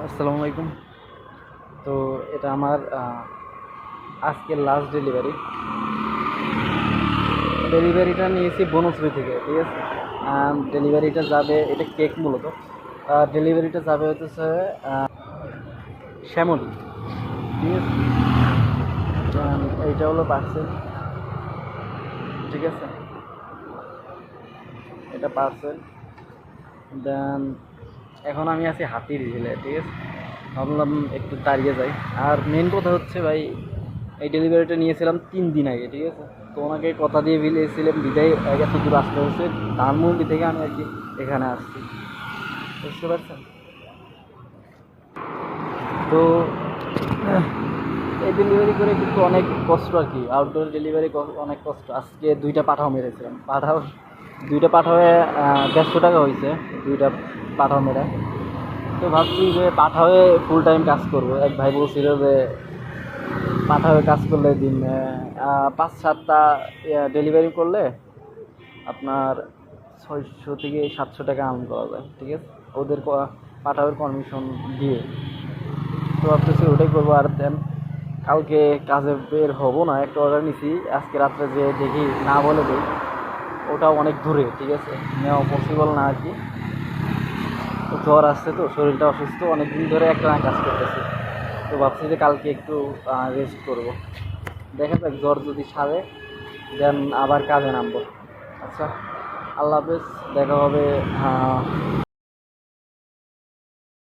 আসসালামু আলাইকুম। তো এটা আমার আজকের লাস্ট ডেলিভারি। ডেলিভারিটা নিয়েছি বনশ্রী থেকে, ঠিক আছে। ডেলিভারিটা যাবে, এটা কেক মূলত। ডেলিভারিটা যাবে হচ্ছে শ্যামলী, ঠিক আছে। এইটা হলো পার্সেল, ঠিক আছে। এটা পার্সেল। দেন এখন আমি আছি হাতির ঝিলে, ঠিক আছে। ভাবলাম একটু দাঁড়িয়ে যাই। আর মেন কথা হচ্ছে ভাই, এই ডেলিভারিটা নিয়েছিলাম 3 দিন আগে, ঠিক আছে। তো ওনাকে কথা দিয়ে ফেলেছিলাম, বিদায় এত দূর আসতে হচ্ছে ধানমন্ডি থেকে আমি আর কি এখানে আসছি, বুঝতে পারছেন। তো এই ডেলিভারি করে কিন্তু অনেক কষ্ট আর কি, আউটডোর ডেলিভারি অনেক কষ্ট। আজকে 2টা পাঠাও মেরেছিলাম, পাঠাও 2টা পাঠাওয়ে 150 টাকা হয়েছে, 2টা পাঠাও মেরে। তো ভাবছি যে পাঠাওয়ে ফুল টাইম কাজ করব। এক ভাই বলছিল যে পাঠাওয়ে কাজ করলে দিন 5-7টা ডেলিভারি করলে আপনার 600 থেকে 700 টাকা আর্ন করা যায়, ঠিক আছে। ওদের পাঠাওয়ের কমিশন দিয়ে। তো ভাবতেছি ওটাই করবো। আর দেন কালকে কাজে বের হবো না, একটা অর্ডার নিছি, আজকে রাত্রে যে দেখি না বলে দিই। ওটাও অনেক দূরে, ঠিক আছে, নেওয়া পসিবল না আর কি। তো জ্বর আসছে, তো শরীরটা অসুস্থ, অনেক দিন ধরে একটা না কাজ করতেছি। তো ভাবছি যে কালকে একটু রেস্ট করব। দেখা যাক, জ্বর যদি সারে দেন আবার কাজে নামবো। আচ্ছা, আল্লাহ হাফেজ, দেখা হবে।